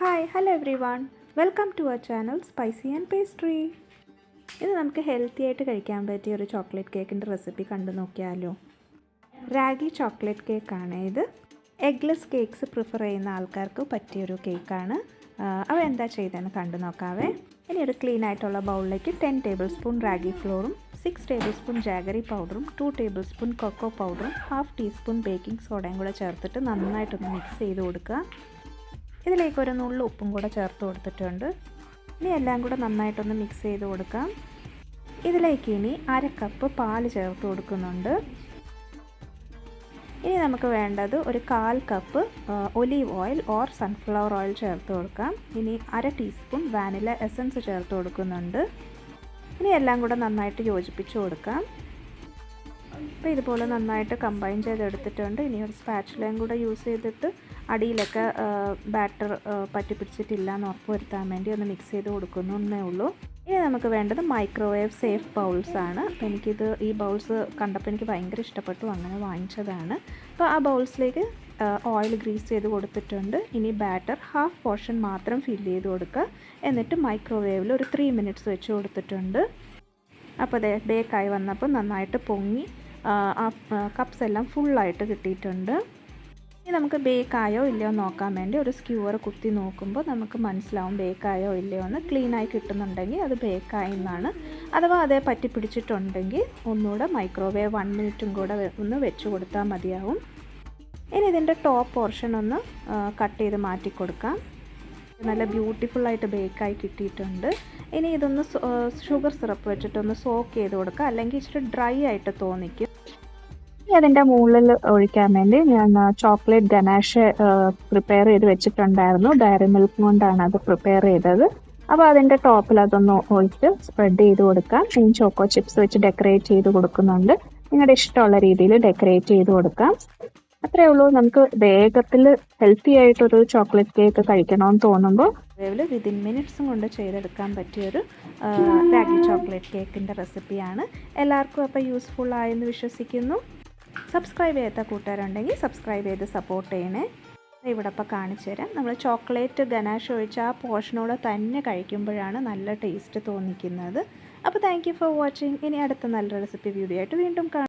Hello everyone. Welcome to our channel Spicy and Pastry. ഇത് നമുക്ക് healthy ആയിട്ട് കഴിക്കാൻ പറ്റിയ ഒരു ചോക്ലേറ്റ് കേക്കിൻ്റെ റെസിപ്പി കണ്ടു നോക്കിയാലോ. റാഗി ചോക്ലേറ്റ് കേക്കാണ് ഇത്. എഗ്ലെസ് കേക്ക്സ് പ്രിഫർ ചെയ്യുന്ന ആൾക്കാർക്ക് പറ്റിയൊരു കേക്കാണ്. അവ എന്താ ചെയ്തതെന്ന് കണ്ടു നോക്കാവേ. ഇനി ഒരു ക്ലീൻ ആയിട്ടുള്ള ബൗളിലേക്ക് 10 ടേബിൾ സ്പൂൺ റാഗി ഫ്ലോറും 6 ടേബിൾ സ്പൂൺ ജാഗറി പൗഡറും 2 ടേബിൾ സ്പൂൺ കൊക്കോ പൗഡറും 1/2 ടീസ്പൂൺ ബേക്കിംഗ് സോഡയും കൂടെ ചേർത്തിട്ട് നന്നായിട്ടൊന്ന് മിക്സ് ചെയ്ത് കൊടുക്കുക. ഇതിലേക്ക് ഒരു നുള്ളു ഉപ്പും കൂടെ ചേർത്ത് കൊടുത്തിട്ടുണ്ട്. ഇനി എല്ലാം കൂടെ നന്നായിട്ടൊന്ന് മിക്സ് ചെയ്ത് കൊടുക്കാം. ഇതിലേക്ക് ഇനി 1/2 കപ്പ് പാൽ ചേർത്ത് കൊടുക്കുന്നുണ്ട്. ഇനി നമുക്ക് വേണ്ടത് ഒരു 1/4 cup olive oil or sunflower oil ചേർത്ത് കൊടുക്കാം. ഇനി 1/2 ടീസ്പൂൺ വാനില എസൻസ് ചേർത്ത് കൊടുക്കുന്നുണ്ട്. ഇനി എല്ലാം കൂടെ നന്നായിട്ട് യോജിപ്പിച്ച് കൊടുക്കാം. അപ്പോൾ ഇതുപോലെ നന്നായിട്ട് കമ്പൈൻ ചെയ്തെടുത്തിട്ടുണ്ട്. ഇനി ഒരു സ്പാച്ചുലയും കൂടെ യൂസ് ചെയ്തിട്ട് അടിയിലൊക്കെ ബാറ്റർ പറ്റി പിടിച്ചിട്ടില്ല എന്ന് ഉറപ്പ് വരുത്താൻ വേണ്ടി ഒന്ന് മിക്സ് ചെയ്ത് കൊടുക്കുന്നേ ഉള്ളൂ. ഇനി നമുക്ക് വേണ്ടത് മൈക്രോവേവ് സേഫ് ബൗൾസാണ്. അപ്പോൾ എനിക്കിത് ഈ ബൗൾസ് കണ്ടപ്പോൾ എനിക്ക് ഭയങ്കര ഇഷ്ടപ്പെട്ടു, അങ്ങനെ വാങ്ങിച്ചതാണ്. അപ്പോൾ ആ ബൗൾസിലേക്ക് ഓയിൽ ഗ്രീസ് ചെയ്ത് കൊടുത്തിട്ടുണ്ട്. ഇനി ബാറ്റർ 1/2 പോർഷൻ മാത്രം ഫില്ല് ചെയ്ത് കൊടുക്കുക. എന്നിട്ട് മൈക്രോവേവിൽ ഒരു 3 മിനിറ്റ്സ് വെച്ച് കൊടുത്തിട്ടുണ്ട്. അപ്പോൾ അത് ബേക്കായി വന്നപ്പോൾ നന്നായിട്ട് പൊങ്ങി ആ കപ്സ് എല്ലാം ഫുള്ളായിട്ട് കിട്ടിയിട്ടുണ്ട്. ഇനി നമുക്ക് ബേക്കായോ ഇല്ലയോ നോക്കാൻ വേണ്ടി ഒരു സ്ക്യൂവർ കുത്തി നോക്കുമ്പോൾ നമുക്ക് മനസ്സിലാവും ബേക്കായോ ഇല്ലയോ എന്ന്. ക്ലീനായി കിട്ടുന്നുണ്ടെങ്കിൽ അത് ബേക്കായി എന്നാണ്. അഥവാ അതേ പറ്റി പിടിച്ചിട്ടുണ്ടെങ്കിൽ ഒന്നുകൂടെ മൈക്രോവേവ് 1 മിനിറ്റും കൂടെ ഒന്ന് വെച്ച് കൊടുത്താൽ മതിയാവും. ഇനി ഇതിൻ്റെ ടോപ്പ് പോർഷൻ ഒന്ന് കട്ട് ചെയ്ത് മാറ്റി കൊടുക്കാം. നല്ല ബ്യൂട്ടിഫുള്ളായിട്ട് ബേക്കായി കിട്ടിയിട്ടുണ്ട്. ഇനി ഇതൊന്ന് ഷുഗർ സിറപ്പ് വെച്ചിട്ടൊന്ന് സോക്ക് ചെയ്ത് കൊടുക്കുക, അല്ലെങ്കിൽ ഇച്ചിരി ഡ്രൈ ആയിട്ട് തോന്നിക്കും. ഇനി അതിൻ്റെ മുകളിൽ ഒഴിക്കാൻ വേണ്ടി ഞാൻ ചോക്ലേറ്റ് ഗനാഷ് പ്രിപ്പയർ ചെയ്ത് വെച്ചിട്ടുണ്ടായിരുന്നു. ഡയറി മിൽക്ക് കൊണ്ടാണ് അത് പ്രിപ്പയർ ചെയ്തത്. അപ്പോൾ അതിൻ്റെ ടോപ്പിൽ അതൊന്ന് ഒഴിച്ച് സ്പ്രെഡ് ചെയ്ത് കൊടുക്കാം. ഇനി ചോക്കോ ചിപ്സ് വെച്ച് ഡെക്കറേറ്റ് ചെയ്ത് കൊടുക്കുന്നുണ്ട്. നിങ്ങളുടെ ഇഷ്ടമുള്ള രീതിയിൽ ഡെക്കറേറ്റ് ചെയ്ത് കൊടുക്കാം. അത്രേ ഉള്ളൂ. നമുക്ക് വേഗത്തിൽ ഹെൽത്തി ആയിട്ടൊരു ചോക്ലേറ്റ് കേക്ക് കഴിക്കണമെന്ന് തോന്നുമ്പോൾ വിതിൻ മിനിറ്റ്സും കൊണ്ട് ചെയ്തെടുക്കാൻ പറ്റിയൊരു റാഗി ചോക്ലേറ്റ് കേക്കിൻ്റെ റെസിപ്പിയാണ്. എല്ലാവർക്കും അപ്പോൾ യൂസ്ഫുൾ ആയെന്ന് വിശ്വസിക്കുന്നു. സബ്സ്ക്രൈബ് ചെയ്യാത്ത കൂട്ടുകാരുണ്ടെങ്കിൽ സബ്സ്ക്രൈബ് ചെയ്ത് സപ്പോർട്ട് ചെയ്യണേ. ഇവിടെ അപ്പോൾ കാണിച്ചു തരാം. നമ്മൾ ചോക്ലേറ്റ് ഗനാഷ് ഒഴിച്ച ആ പോർഷനോടെ തന്നെ കഴിക്കുമ്പോഴാണ് നല്ല ടേസ്റ്റ് തോന്നിക്കുന്നത്. അപ്പോൾ താങ്ക് യു ഫോർ വാച്ചിങ്. ഇനി അടുത്ത നല്ല റെസിപ്പി വീഡിയോ ആയിട്ട് വീണ്ടും കാണാം.